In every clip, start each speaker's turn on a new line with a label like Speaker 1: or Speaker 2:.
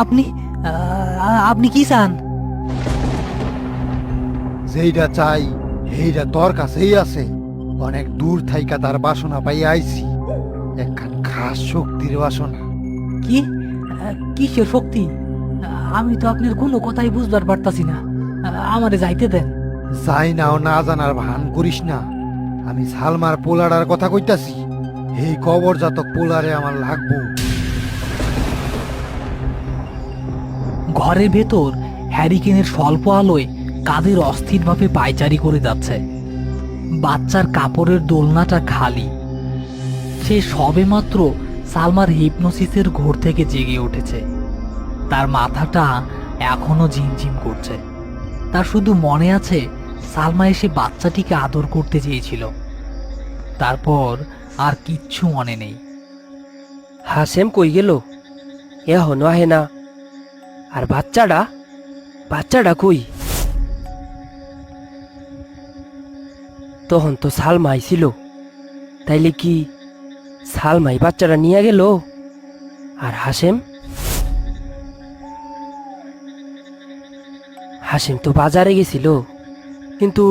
Speaker 1: আপনি আপনি কি চান?
Speaker 2: যেইটা চাই সেইটা তোর কাছেই আছে। অনেক দূর থাইকা তার বাসনা পাই আইছি, একখান খাস শক্তির বাসনা।
Speaker 1: কি কিসের শক্তি? আমি তো আপনার কোনো কথাই বুঝবার পারতাছি না। আমারে যাইতে দেন।
Speaker 2: যাই নাও না জানার ভান করিস না। আমি সালমার পোলাডার কথা কইতাছি। এই কবরজাতক পোলারে আমার লাগবো।
Speaker 1: ঘরের ভেতর হ্যারিকেনের স্বল্প আলোয় কাদের অস্থিরভাবে পায়চারি করে যাচ্ছে। বাচ্চার কাপড়ের দোলনাটা খালি। সে সবেমাত্র সালমার হিপনোসিসের ঘোর থেকে জেগে উঠেছে। তার মাথাটা এখনো ঝিমঝিম করছে। তার শুধু মনে আছে সালমা এসে বাচ্চাটিকে আদর করতে চেয়েছিল। তারপর আর কিচ্ছু মনে নেই।
Speaker 3: হাসেম কই গেল? এখনো আহে না। আর বাচ্চাটা বাচ্চাটা কই? তখন তো সালমা আইছিল। তাইলে কি সালমাই বাচ্চাটা নিয়ে গেল? আর হাসেম হাসেম তো বাজারে গেছিল, কিন্তু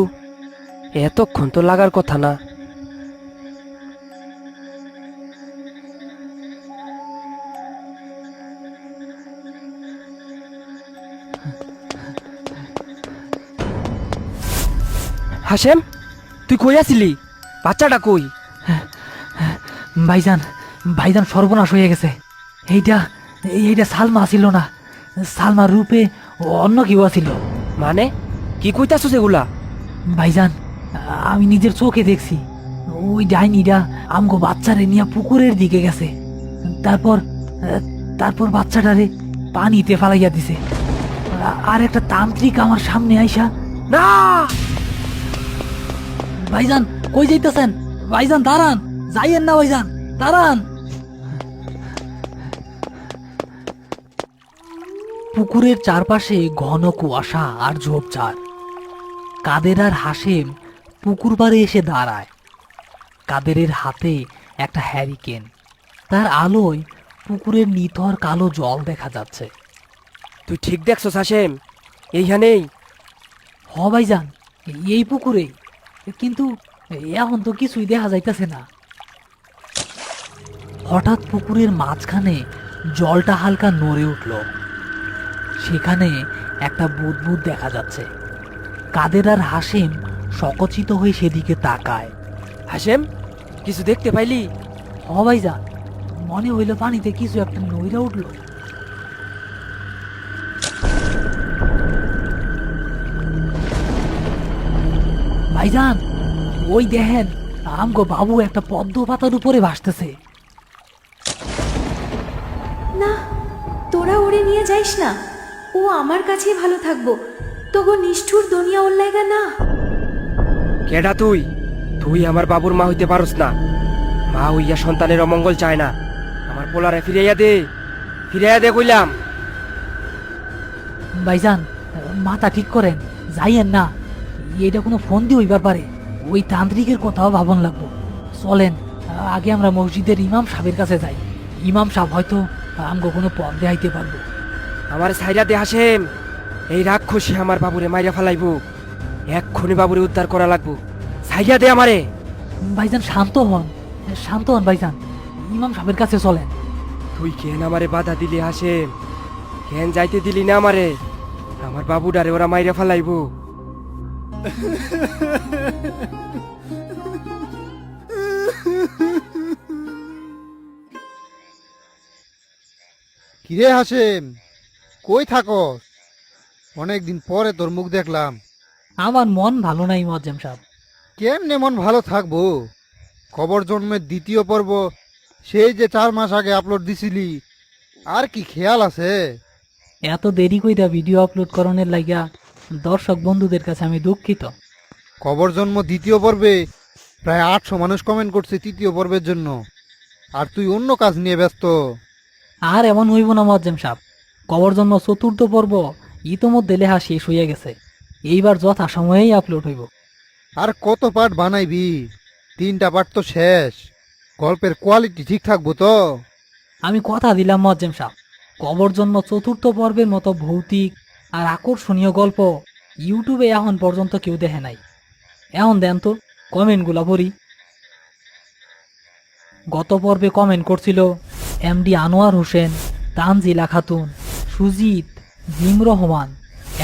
Speaker 3: এতক্ষণ তো লাগার কথা না। হাসেম, তুই কই আছিলি? বাচ্চাটা কই?
Speaker 1: ভাইজান, ভাইজান সর্বনাশ হয়ে গেছে। এইটা এইটা সালমা ছিল না। সালমার রূপে অন্য কেউ ছিল।
Speaker 3: মানে কি কইতাছো সেগুলা?
Speaker 1: ভাইজান, আমি নিজের চোখে দেখছি। ওই ডাইনিটা আমগো বাচ্চারে নিয়ে পুকুরের দিকে গেছে। তারপর তারপর বাচ্চাটারে পানিতে ফালাইয়া দিছে। আর একটা তান্ত্রিক আমার সামনে আইসা,
Speaker 3: না!
Speaker 1: ভাইজান কই যাইতেছেন? ভাইজান দাঁড়ান, যাইয়েন না ভাইজান, দাঁড়ান। পুকুরের চারপাশে ঘন কুয়াশা আর ঝোপঝাড়। কাদের আর হাসেম পুকুর পাড়ে এসে দাঁড়ায়। কাদেরের হাতে একটা হ্যারিকেন। তার আলোয় পুকুরের নিথর কালো জল দেখা যাচ্ছে।
Speaker 3: তুই ঠিক দেখছস হাসেম? এইখানেই।
Speaker 1: হ ভাইজান, এই পুকুরে। কিন্তু এখন তো কিছুই দেখা যাইতেছে না। হঠাৎ পুকুরের মাঝখানে জলটা হালকা নড়ে উঠল। সেখানে একটা বুদবুদ দেখা যাচ্ছে। কাদের আর হাসেম সকচিত হয়ে সেদিকে তাকায়।
Speaker 3: হাসেম, কিছু দেখতে পাইলি?
Speaker 1: হ ভাইজান, মনে হইল পানিতে কিছু একটা নইরা উঠল। ভাইজান, ওই দেখেন, আমগো বাবু একটা পদ্ম পাতার উপরে ভাসতেছে।
Speaker 4: না, তোরা ওরে নিয়ে যাইস না। ও আমার কাছেই ভালো থাকবো। তবু নিষ্ঠুর দুনিয়া ওর লাইগা না।
Speaker 3: কেডা তুই? তুই আমার বাবুর মা হইতে পারস না। মা হইয়া সন্তানের অমঙ্গল চায় না। আমার পোলারে ফিরাইয়া দে, ফিরাইয়া দে কইলাম।
Speaker 1: ভাইজান, মাথা ঠিক করেন, যাইয়েন না। এটা কোনো ফোন দিয়ে হইবার পারে। ওই তান্ত্রিকের কথাও ভাবন লাগবো। চলেন, আগে আমরা মসজিদের ইমাম সাহেবের কাছে যাই। ইমাম সাহেব হয়তো আমগো কোনো পথ দেখাইতে পারবো।
Speaker 3: আমার সাইরা দে হাসেম। এই রাক্ষসী আমার বাবুরে মাইরা ফেলাইব। এক্ষুনি বাবুরে উদ্ধার করা লাগবো। সাইরা দে আমারে।
Speaker 1: ভাইজান শান্ত হন, শান্ত হন ভাইজান। ইমাম সাহেবের কাছে চলেন।
Speaker 3: তুই কেন আমারে বাধা দিলি হাসেম? কেন যাইতে দিলি না আমারে? আমার বাবুডারে ওরা মাইরা ফেলাইব।
Speaker 2: কিরে হাসেম, কই থাকস? অনেকদিন পরে তোর মুখ দেখলাম।
Speaker 1: আমার মন ভালো নাই মোয়াজ্জেম সাহেব।
Speaker 2: কেমনে মন ভালো থাকবো? কবর জন্মের দ্বিতীয় পর্ব সেই যে 4 মাস আগে আপলোড দিছিলি, আর কি খেয়াল আছে?
Speaker 1: এত দেরি কইরা ভিডিও আপলোড করণের লাগিয়া দর্শক বন্ধুদের কাছে আমি দুঃখিত।
Speaker 2: কবর জন্ম দ্বিতীয় পর্বে প্রায় 800 মানুষ কমেন্ট করছে তৃতীয় পর্বের জন্য, আর তুই অন্য কাজ নিয়ে ব্যস্ত।
Speaker 1: আর এমন হইব না মোয়াজ্জেম সাহেব। কবর জন্ম চতুর্থ পর্ব ইতোমধ্যে লেখা শেষ হইয়া গেছে। এইবার যথা সময়েই আপলোড হইব।
Speaker 2: আর কত পার্ট বানাইবি? 3টা পার্ট তো শেষ। গল্পের কোয়ালিটি ঠিক থাকবো তো?
Speaker 1: আমি কথা দিলাম মোয়াজ্জেম সাহেব, কবর জন্য চতুর্থ পর্বের মতো ভৌতিক আর আকর্ষণীয় গল্প ইউটিউবে এখন পর্যন্ত কেউ দেখে নাই। এখন দেন তো কমেন্টগুলো পড়ি। গত পর্বে কমেন্ট করছিল MD Anwar Hossain, Tanzila Khatun, Sujit, Jim Rahman,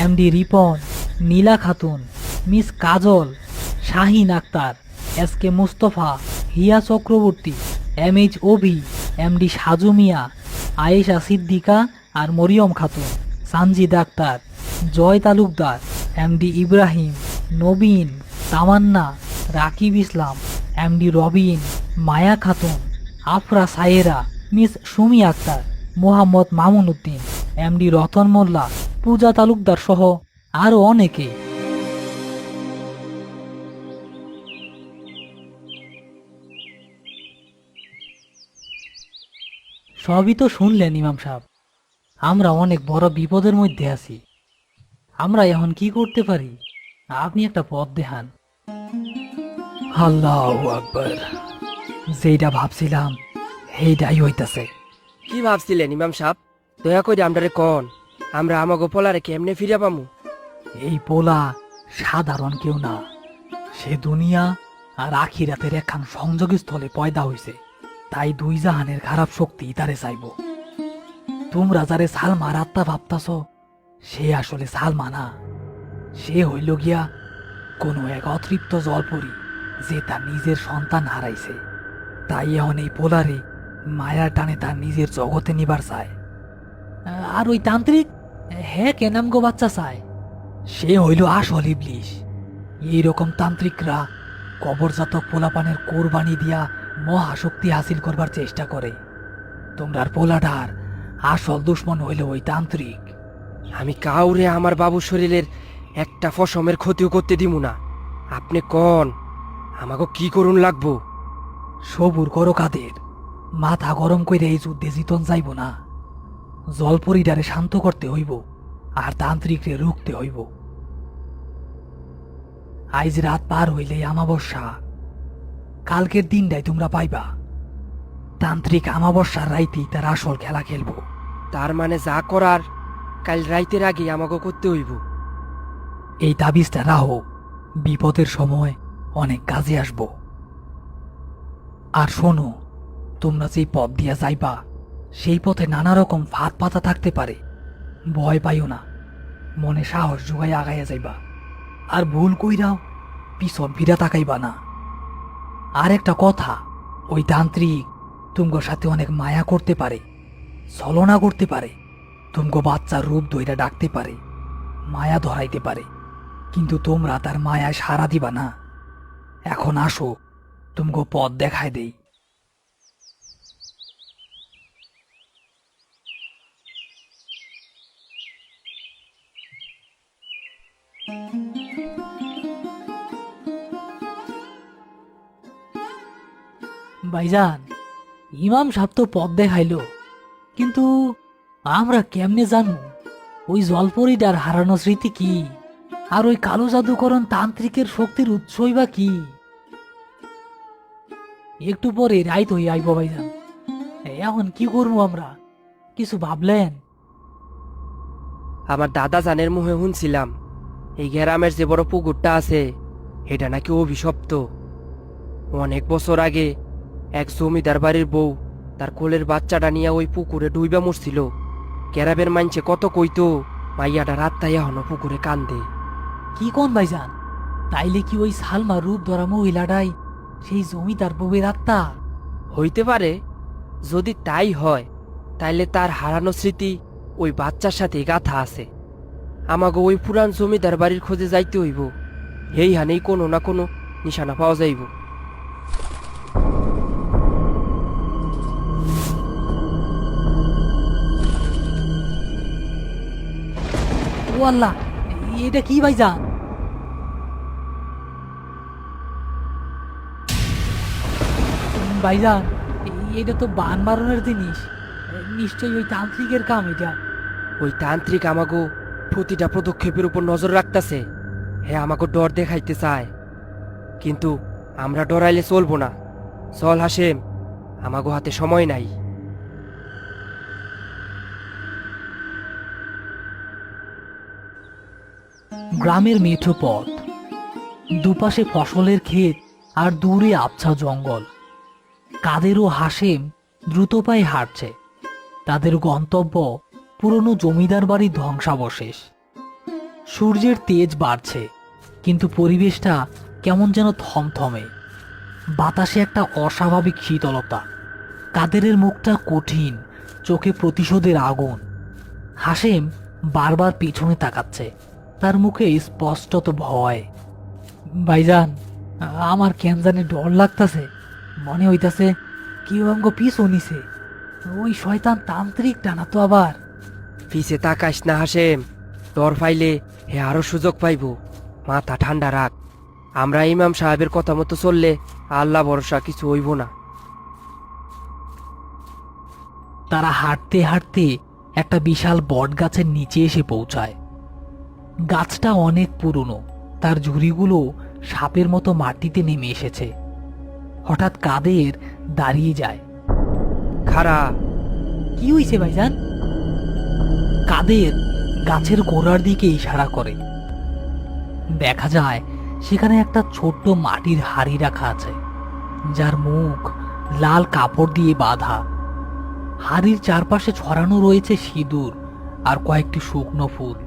Speaker 1: MD Ripon, Nila Khatun, Miss Kajal, Shahin Akter, S K Mustafa, Hiya Chakraborty, MH Avi, MD Saju Mia, Ayesha Siddika আর Mariam Khatun, Sanjid Akter, Joy Talukdar, MD Ibrahim, Nabin, Tamanna, Rakib Islam, MD Robin, Maya Khatun, Afra Sayera, Miss Sumi Akter, Mohammad Mamun Uddin, MD Ratan Molla, Puja Talukdar সহ আরও অনেকে। সবই তো শুনলেন ইমাম সাহেব। আমরা অনেক বড় বিপদের মধ্যে আছি। আমরা এখন কি করতে পারি? আপনি একটা পথ দেখান। আল্লাহু আকবার। যেটা ভাবছিলাম সেইটাই হইতাছে।
Speaker 3: কি ভাবছিলেন ইমাম সাহেব? দয়া করে আমরারে কন, আমরা আমাগো পোলারে কেমনে ফিরে পামু?
Speaker 1: এই পোলা সাধারণ কেউ না, সে দুনিয়া আর আখিরাতের একখান সংযোগস্থলে পয়দা হইছে। তাই দুই জাহানের খারাপ শক্তি তারে চাইব। তোমরা যারে সালমার আত্মা ভাবতাছ, সে আসলে সালমা না। সে হইল গিয়া কোনো এক অতৃপ্ত জলপরি যে তার নিজের সন্তান হারাইছে। তাই এখন এই পোলারে মায়ার টানে তার নিজের জগতে নিবার চায়। আর ওই তান্ত্রিক, হ্যাঁ কেনামগো বাচ্চা চায়, সে হইল আসল ইবলিশ। এইরকম তান্ত্রিকরা কবরজাতক পোলাপানের কোরবানি দিয়া মহাশক্তি হাসিল করবার চেষ্টা করে। তোমরার পোলাটার আসল দুশ্মন হইল ওই তান্ত্রিক।
Speaker 3: আমি কাউরে আমার বাবুর শরীরের একটা ফসমের ক্ষতিও করতে দিমু না। আপনি কন, আমাকে কি করুন লাগবো?
Speaker 1: সবুর করো কাদের, মাথা গরম কইরে এই যুদ্ধে জিতন যাইব না। জলপরিডারে শান্ত করতে হইব আর তান্ত্রিকরে রুখতে হইব। আইজ রাত পার হইলেই আমাবস্যা। কালকের দিনটাই তোমরা পাইবা। তান্ত্রিক আমাবস্যার রাইতেই তার আসল খেলা খেলবো।
Speaker 3: তার মানে যা করার কাল রাইতের আগে আমাকে করতে হইব।
Speaker 1: এই তাবিজটা রাহো, বিপদের সময় অনেক কাজে আসবো। আর শোনো, তোমরা যেই পথ দিয়া যাইবা সেই পথে নানা রকম ফাঁদ পাতা থাকতে পারে। ভয় পাইও না, মনে সাহস জোগাই আগাইয়া যাইবা। আর ভুল কইরাও পিছন ফিরা তাকাইবা না। আর একটা কথা, ওই তান্ত্রিক তুমগোর সাথে অনেক মায়া করতে পারে, ছলনা করতে পারে, তুমগো বাচ্চার রূপ ধইরা ডাকতে পারে, মায়া ধরাইতে পারে। কিন্তু তোমরা তার মায়ায় সাড়া দিবা না। এখন আসো, তুমগো পথ দেখায় দেই। ভাইজান, ইমাম সাহেব তো পথ দেখাইলো, কিন্তু আমরা কেমনে জানবো ওই জলপরিটার হারানো স্মৃতি কি, আর ওই কালো জাদুকরণ তান্ত্রিকের শক্তির উৎসই বা কি? একটু পরে রাইত হয়ে আইব ভাইজান। এখন কি করবো আমরা, কিছু ভাবলেন?
Speaker 3: আমার দাদা জানের মুখে শুনছিলাম এই গ্রামের যে বড় পুকুরটা আছে এটা নাকি অভিশপ্ত। অনেক বছর আগে এক জমিদার বাড়ির বউ তার কোলের বাচ্চাটা নিয়ে ওই পুকুরে ডুইবা মরছিল। গ্রামের মানছে কত কইতো মাইয়াটা রাতটাই এখনো পুকুরে কান্দে।
Speaker 1: কি কোন ভাইজান? তাইলে কি ওই সালমা রূপ ধরা মহিলাটাই সেই জমিদার বউয়ের আত্মা?
Speaker 3: হইতে পারে। যদি তাই হয় তাইলে তার হারানো স্মৃতি ওই বাচ্চার সাথে গাথা আছে। আমাকে ওই পুরান জমিদার বাড়ির খোঁজে যাইতে হইব। এই হানেই কোনো না কোনো নিশানা পাওয়া যাইব।
Speaker 1: ও আল্লাহ, এটা কি ভাইজান? ভাইজান, এটা তো বান মারণের জিনিস। নিশ্চয়ই ওই তান্ত্রিকের কাম এটা।
Speaker 3: ওই তান্ত্রিক আমাকে প্রতিটা পদক্ষেপের উপর নজর রাখতেছে। হ্যাঁ, আমাকে ডর দেখাইতে চায়, কিন্তু আমরা ডরাইলে চলবো না। চল হাসেম, আমাকে হাতে সময় নাই।
Speaker 1: গ্রামের মেঠো পথ, দুপাশে ফসলের ক্ষেত আর দূরে আবছা জঙ্গল। কাদের ও হাসেম দ্রুত পায়ে হাঁটছে। তাদের গন্তব্য পুরনো জমিদার বাড়ির ধ্বংসাবশেষ। সূর্যের তেজ বাড়ছে, কিন্তু পরিবেশটা কেমন যেন থমথমে। বাতাসে একটা অস্বাভাবিক শীতলতা। কাদেরের মুখটা কঠিন, চোখে প্রতিশোধের আগুন। হাসেম বারবার পিছনে তাকাচ্ছে, তার মুখে স্পষ্টত ভয়। ভাইজান, আমার কেন জানি ডর লাগতাছে। মনে হইতাছে কেউ আমাকে পিছু নিছে। ওই শয়তান তান্ত্রিক টানা তো আবার।
Speaker 3: পিছে তাকাইস না হাসেম, ডর পাইলে হে আরো সুযোগ পাইব। মাথা ঠান্ডা রাখ, আমরা ইমাম সাহেবের কথা মতো চললে আল্লাহ ভরসা কিছু হইব না।
Speaker 1: তারা হাঁটতে হাঁটতে একটা বিশাল বট গাছের নিচে এসে পৌঁছায়। গাছটা অনেক পুরনো, তার ঝুড়িগুলো সাপের মতো মাটিতে নেমে এসেছে। হঠাৎ কাদের দাঁড়িয়ে যায়।
Speaker 3: খারা,
Speaker 1: কি হইছে ভাইজান? কাদের গাছের গোড়ার দিকে ইশারা করে। দেখা যায় সেখানে একটা ছোট্ট মাটির হাড়ি রাখা আছে, যার মুখ লাল কাপড় দিয়ে বাঁধা। হাড়ির চারপাশে ছড়ানো রয়েছে সিঁদুর আর কয়েকটি শুকনো ফুল।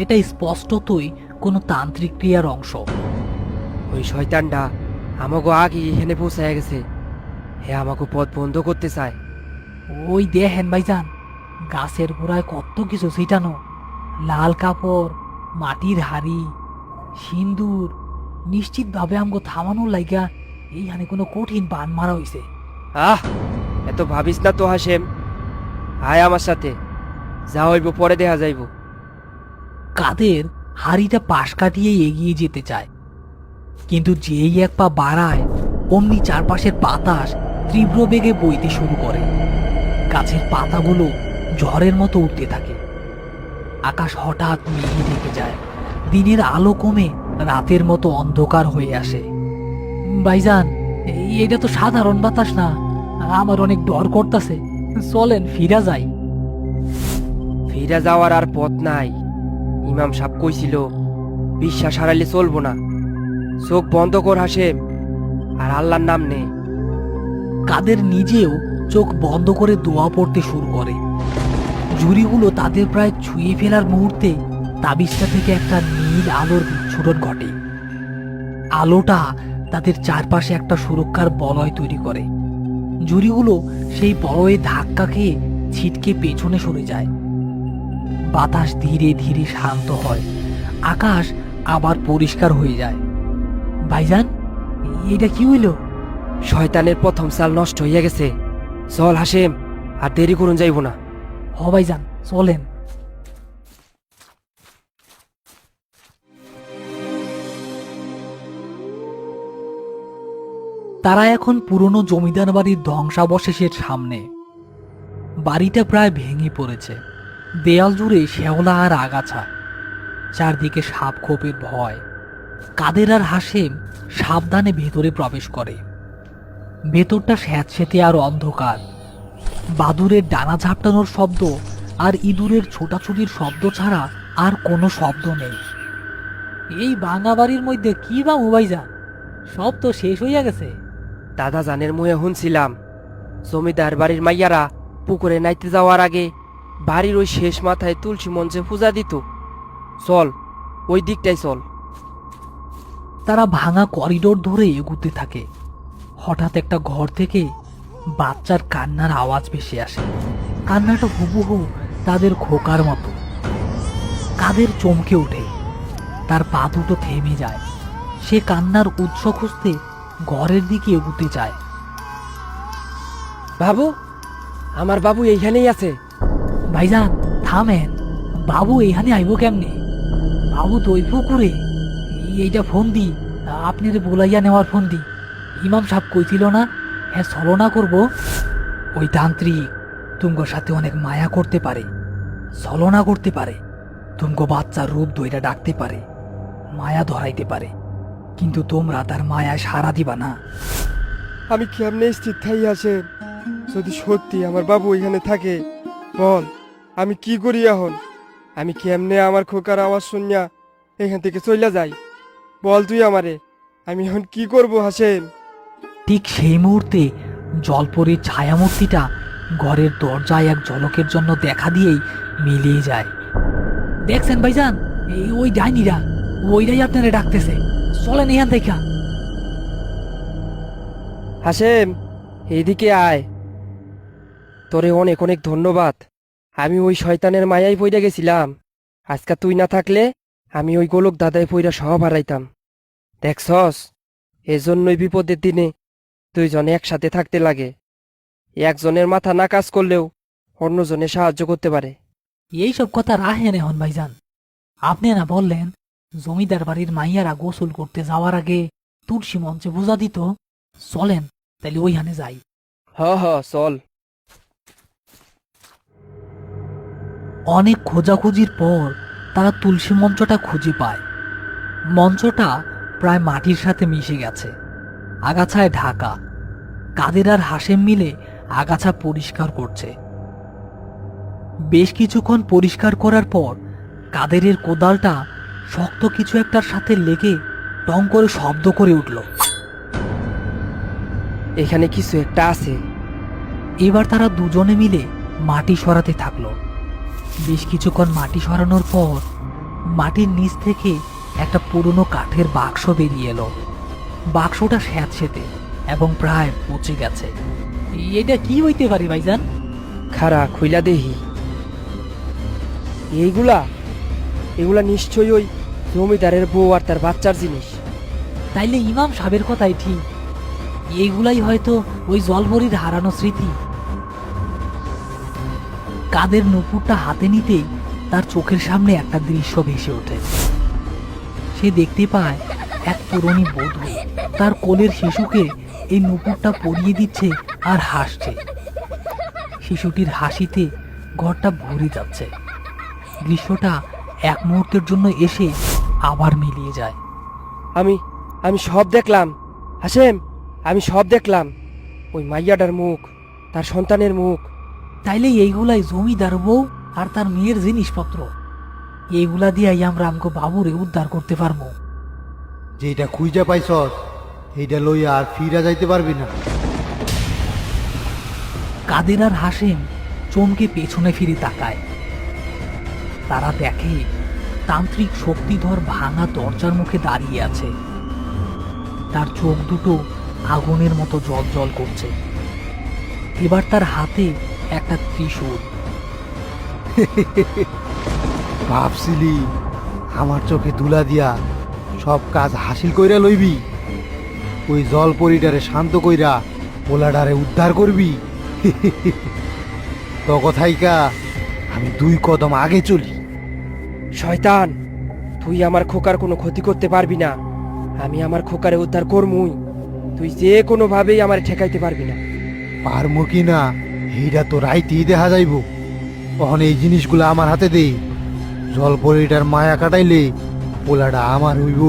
Speaker 1: এটা স্পষ্টতই কোনো তান্ত্রিক ক্রিয়ার অংশ।
Speaker 3: ওই শয়তানটা আমাকে আগে এখানে পৌঁছায় গেছে। হে আমাকে পথ বন্ধ করতে চায়।
Speaker 1: ওই দেখেন ভাইজান, গাছের গোড়ায় কত কিছু ছিটানো। লাল কাপড়, মাটির হাড়ি, সিন্দুর। নিশ্চিতভাবে আমগো থামানোর লাইগা এইখানে কোনো কঠিন বান মারা হইছে।
Speaker 3: আহ, এত ভাবিস না তো হাসেম, আয় আমার সাথে, যা হইব পরে দেখা যাইব।
Speaker 1: কাদের হাড়িটা পাশ কাটিয়ে এগিয়ে যেতে চায়, কিন্তু যেই এক পা বাড়ায় অমনি চারপাশের বাতাস তীব্র বেগে বইতে শুরু করে। গাছের পাতাগুলো ঝড়ের মতো উঠতে থাকে। আকাশ হঠাৎ মেঘে ঢেকে যায়। দিনের আলো কমে রাতের মতো অন্ধকার হয়ে আসে। ভাইজান, এটা তো সাধারণ বাতাস না, আমার অনেক ডর করতেছে। চলেন ফিরা যাই।
Speaker 3: ফিরে যাওয়ার আর পথ নাই। ইমাম সাহেব কইছিল বিশ্বাস হারাইলে চলবো না। চোখ বন্ধ কর হাসেম, আর আল্লাহর নাম নে।
Speaker 1: কাদের নিজেও চোখ বন্ধ করে দোয়া পড়তে শুরু করে। ঝুড়িগুলো তাদের প্রায় ছুঁয়ে ফেলার মুহূর্তে তাবিজটা থেকে একটা নীল আলোর বিচ্ছুরণ ঘটে। আলোটা তাদের চারপাশে একটা সুরক্ষার বলয় তৈরি করে। ঝুড়িগুলো সেই বলয়ে ধাক্কা খেয়ে ছিটকে পেছনে সরে যায়। বাতাস ধীরে ধীরে শান্ত হয়। আকাশ আবার পরিষ্কার হয়ে যায়। ভাইজান, এটা কি হইল?
Speaker 3: শয়তানের প্রথম সাল নষ্ট হইয়া গেছে। চল হাসেম, আর দেরি করুন যাইব না।
Speaker 1: হ ভাইজান, চলেন। তারা এখন পুরনো জমিদার বাড়ির ধ্বংসাবশেষের সামনে। বাড়িটা প্রায় ভেঙে পড়েছে। দেয়াল জুড়ে শ্যাওলা আর আগাছা। চারদিকে সাপ খোপের ভয়। কাদের আর হাসেম সাবধানে ভেতরে প্রবেশ করে। ভেতরটা স্যাঁতসেঁতে আর অন্ধকার। বাদুরের ডানা ঝাপটানোর শব্দ আর ইঁদুরের ছোটাছুটির শব্দ ছাড়া আর কোনো শব্দ নেই। এই ভাঙা বাড়ির মধ্যে কি বা ভাইজান, সব তো শেষ হইয়া গেছে।
Speaker 3: দাদা জানের মুহে শুনছিলাম জমিদার বাড়ির মাইয়ারা পুকুরে নাইতে যাওয়ার আগে বাড়ির ওই শেষ মাথায় তুলসী মঞ্চে পূজা দিত। চল, ওই দিকটাই চল।
Speaker 1: তারা ভাঙা করিডোর ধরে এগুতে থাকে। হঠাৎ একটা ঘর থেকে বাচ্চার কান্নার আওয়াজ ভেসে আসে। কান্নাটা হুবহু তাদের খোকার মতো। কাদের চমকে ওঠে, তার পা দুটো থেমে যায়। সে কান্নার উৎস খুঁজতে ঘরের দিকে এগুতে যায়।
Speaker 3: বাবু, আমার বাবু এইখানেই আছে।
Speaker 1: ভাইজান থামেন, বাবু এখানে আইব কেমনে? বাবু তো ওই পুকুরে। এইটা ফোন দি, আপনার বলাইয়া নেওয়ার ফোন দি। ইমাম সাহেব কইছিল না, হ্যাঁ ছলনা করব। ওই তান্ত্রিক তুমগোর সাথে অনেক মায়া করতে পারে, ছলনা করতে পারে। তুমগো বাচ্চার রূপ ধইরা ডাকতে পারে, মায়া ধরাইতে পারে, কিন্তু তোমরা তার মায়া সাড়া দিবা না।
Speaker 3: আমি কেমনে স্থির থাই আছে? যদি সত্যি আমার বাবু এখানে থাকে, বল আমি কি করি এখন? আমি কেমনে আমার খোকার আওয়াজ শুনিয়া এখান থেকে চলে যাই। বল তুই আমারে, আমি এখন কি করব হাসেম?
Speaker 1: ঠিক সেই মুহূর্তে জলপরীর ছায়ামূর্তিটা ঘরের দরজায় এক ঝলকের জন্য দেখা দিয়েই মিলিয়ে যায়। দেখছেন ভাইজান, এই ওই ডাইনিরা, ওইটাই আপনারা ডাকতেছে, চলেন এখান থেকে।
Speaker 3: হাসেম, এইদিকে আয়। তোরে অনেক অনেক ধন্যবাদ। আমি ওই শয়তানের মায়ায় পইরা গেছিলাম। আজকে তুই না থাকলে আমি ওই গোলক দাদায় পইরা সব হারাইতাম। দেখছস, এজন্যই বিপদের দিনে দুইজনে একসাথে থাকতে লাগে। একজনের মাথা না কাজ করলেও অন্যজনে সাহায্য করতে পারে।
Speaker 1: এইসব কথা রাহেন এখন ভাইজান। আপনি না বললেন জমিদার বাড়ির মাইয়ারা গোসল করতে যাওয়ার আগে তুলসী মঞ্চে বোঝা দিত, চলেন তাইলে ওইখানে যাই।
Speaker 3: হ হ, চল।
Speaker 1: অনেক খোঁজাখুঁজির পর তারা তুলসী মঞ্চটা খুঁজে পায়। মঞ্চটা প্রায় মাটির সাথে মিশে গেছে, আগাছায় ঢাকা। কাদের আর হাসেম মিলে আগাছা পরিষ্কার করছে। বেশ কিছুক্ষণ পরিষ্কার করার পর কাদেরের কোদালটা শক্ত কিছু একটার সাথে লেগে টং করে শব্দ করে উঠল।
Speaker 3: এখানে কিছু একটা আছে।
Speaker 1: এবার তারা দুজনে মিলে মাটি সরাতে থাকলো। বেশ কিছুক্ষণ মাটি সরানোর পর মাটির নিচ থেকে একটা পুরনো কাঠের বাক্স বেরিয়ে এলো। বাক্সটা স্যাঁতসেঁতে এবং প্রায় পচে গেছে। এটা কি হইতে পারে ভাইজান?
Speaker 3: খারা খুইলা দেহি। এগুলা নিশ্চয়ই ওই জমিদারের বউ আর তার বাচ্চার জিনিস।
Speaker 1: তাইলে ইমাম সাহেবের কথাই ঠিক, এইগুলাই হয়তো ওই জলপরীর হারানো স্মৃতি। কাদের নুপুরটা হাতে নিতেই তার চোখের সামনে একটা দৃশ্য ভেসে ওঠে। সে দেখতে পায় এক তরুণী বধূ তার কোলের শিশুকে এই নুপুরটা পরিয়ে দিচ্ছে আর হাসছে। শিশুটির হাসিতে ঘরটা ভরে যাচ্ছে। দৃশ্যটা এক মুহূর্তের জন্য এসে আবার মিলিয়ে যায়।
Speaker 3: আমি সব দেখলাম হাসেম, আমি সব দেখলাম। ওই মাইয়াটার মুখ, তার সন্তানের মুখ।
Speaker 1: তাইলে এইগুলাই জমিদার বউ আর তার মেয়ের জিনিসপত্র। এইগুলা দিয়াই আমরা আমগো বাবুরে উদ্ধার করতে পারবো।
Speaker 2: যেটা খুঁজা পাইছস এইটা লইয়া আর ফিরা যাইতে পারবি না।
Speaker 1: কাদের আর হাসেম চমকে পেছনে ফিরে তাকায়। তারা দেখে তান্ত্রিক শক্তিধর ভাঙা দরজার মুখে দাঁড়িয়ে আছে। তার চোখ দুটো আগুনের মতো জ্বলজ্বল করছে। এবার তার হাতে একটা ত্রিশূল।
Speaker 2: ভাবছিলি আমার চোখে তুলা দিয়া সব কাজ হাসিল কইরা লইবি, ওই জল পরিটারে শান্ত কইরা পোলাডারে উদ্ধার করবি। তো কথাইকা আমি 2 কদম আগে চলি।
Speaker 3: শয়তান, তুই আমার খোকার কোনো ক্ষতি করতে পারবি না। আমি আমার খোকারে উদ্ধার করমুই। তুই যে কোনো ভাবেই আমার ঠেকাইতে পারবি না।
Speaker 2: পারমু কি না এইটা তো রাইতেই দেখা যাইব। তখন এই জিনিসগুলো আমার হাতে দে, জল পরিটার মায়া কাটাইলে পোলাডা আমার হইব।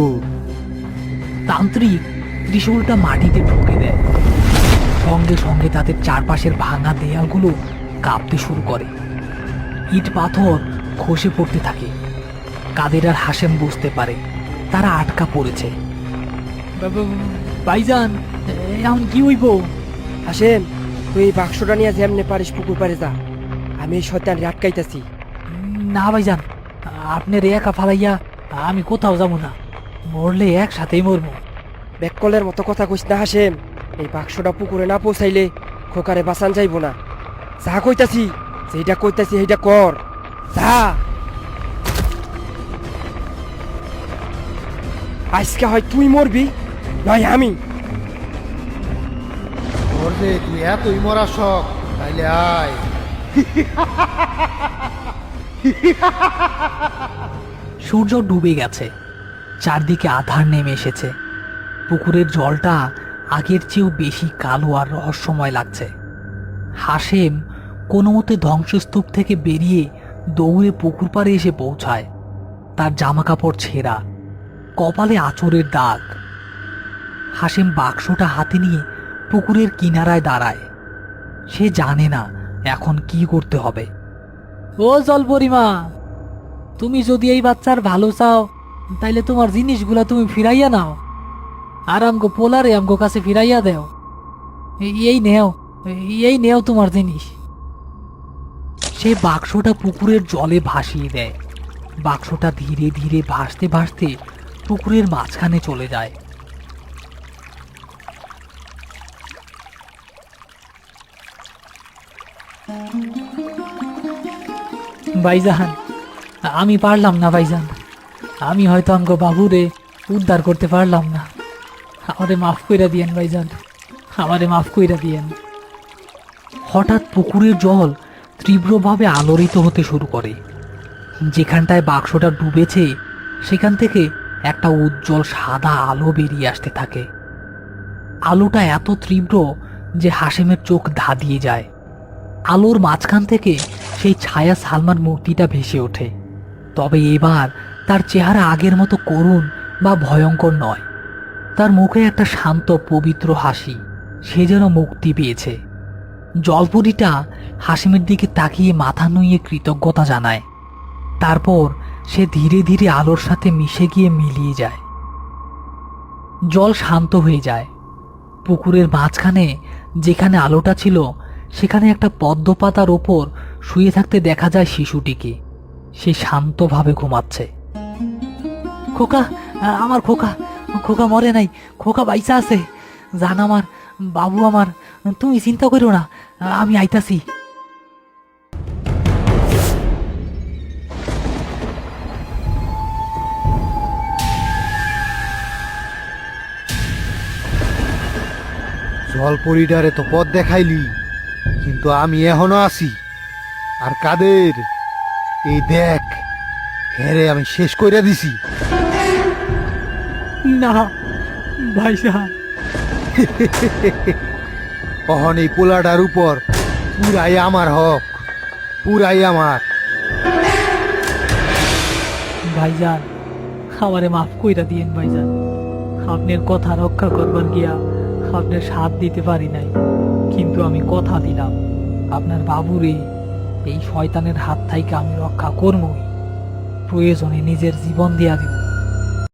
Speaker 1: তান্ত্রিক ত্রিশূলটা মাটিতে ঢুকে দেয়। সঙ্গে সঙ্গে তাদের চারপাশের ভাঙা দেয়ালগুলো কাঁপতে শুরু করে। ইট পাথর খসে পড়তে থাকে। কাদের আর হাসেম বুঝতে পারে তারা আটকা পড়েছে। ভাইজান, এখন কি হইব?
Speaker 3: হাসেম, তুই এই বাক্সটা নিয়ে যেমনে পারিস পুকুর পারে যা। আমি এই শয়তান আটকাইতাছি।
Speaker 1: না ভাইজান, আপনার একা ফালাইয়া আমি কোথাও যাব না। মরলে একসাথেই মরবো।
Speaker 3: ব্যাককলের মতো কথা কইস না হাসেম। এই বাক্সটা পুকুরে না পৌঁছাইলে খোকারে বাঁচান যাইব না। যা কইতাছি, যেটা কইতাছি সেইটা কর, যা। আজকে হয় তুই মরবি, নয় আমি।
Speaker 2: ওর যে তুই এতই মরা শখ, তাইলে আয়।
Speaker 1: সূর্য ডুবে গেছে, চারদিকে আধার নেমে এসেছে। পুকুরের জলটা আগের চেয়েও বেশি কালো আর রহস্যময় লাগছে। হাসেম কোনো মতে ধ্বংসস্তূপ থেকে বেরিয়ে দৌড়ে পুকুর পাড়ে এসে পৌঁছায়। তার জামাকাপড় ছেঁড়া, কপালে আঁচড়ের দাগ। হাসেম বাক্সটা হাতে নিয়ে পুকুরের কিনারায় দাঁড়ায়। সে জানে না এখন কি করতে হবে। ও জলপরিমা, তুমি যদি এই বাচ্চার ভালো চাও তাইলে তোমার জিনিসগুলা তুমি ফিরাইয়া নাও, আর আমগো পোলারে আমগো কাছে ফিরাইয়া দেও। এই নেও, এই নেও তোমার জিনিস। সে বাক্সটা পুকুরের জলে ভাসিয়ে দেয়। বাক্সটা ধীরে ধীরে ভাসতে ভাসতে পুকুরের মাঝখানে চলে যায়। ভাইজান, আমি পারলাম না ভাইজান, আমি হয়তো আমগো বাবুরে উদ্ধার করতে পারলাম না। আমারে মাফ কইরা দিয়েন ভাইজান, আমারে মাফ কইরা দিয়েন। হঠাৎ পুকুরের জল তীব্রভাবে আলোড়িত হতে শুরু করে। যেখানটায় বাক্সটা ডুবেছে সেখান থেকে একটা উজ্জ্বল সাদা আলো বেরিয়ে আসতে থাকে। আলোটা এত তীব্র যে হাশেমের চোখ ধাঁধিয়ে যায়। আলোর মাঝখান থেকে সেই ছায়া সালমার মূর্তিটা ভেসে ওঠে। তবে এবার তার চেহারা আগের মতো করুণ বা ভয়ঙ্কর নয়। তার মুখে একটা শান্ত পবিত্র হাসি, সে যেন মুক্তি পেয়েছে। জলপরীটা হাসিমের দিকে তাকিয়ে মাথা নুইয়ে কৃতজ্ঞতা জানায়। তারপর সে ধীরে ধীরে আলোর সাথে মিশে গিয়ে মিলিয়ে যায়। জল শান্ত হয়ে যায়। পুকুরের মাঝখানে যেখানে আলোটা ছিল সেখানে একটা পদ্ম পাতার ওপর শুয়ে থাকতে দেখা যায় শিশুটিকে। সে শান্তভাবে ঘুমাচ্ছে। খোকা, আমার খোকা, খোকা মরে নাই, খোকা বাইসা আছে। জান আমার, বাবু আমার, তুমি চিন্তা করো না, আমি আইতাছি।
Speaker 2: জলপরিটারে তো পথ দেখাইলি, কিন্তু আমি এখনো আছি। আর কাদের, এই দেখ, হেরে আমি শেষ কইরা দিছি।
Speaker 1: না ভাইজান,
Speaker 2: অহন এই পোলাটার উপর পুরাই আমার হক, পুরাই আমার।
Speaker 1: ভাইজান, আমারে মাফ কইরা দিয়েন ভাইজান। আপনার কথা রক্ষা করবার গিয়া আপনার সাথ দিতে পারি নাই, কিন্তু আমি কথা দিলাম আপনার বাবুরে এই শয়তানের হাত থেকে আমি রক্ষা করবই। প্রয়োজনে নিজের জীবন দিয়া দিব।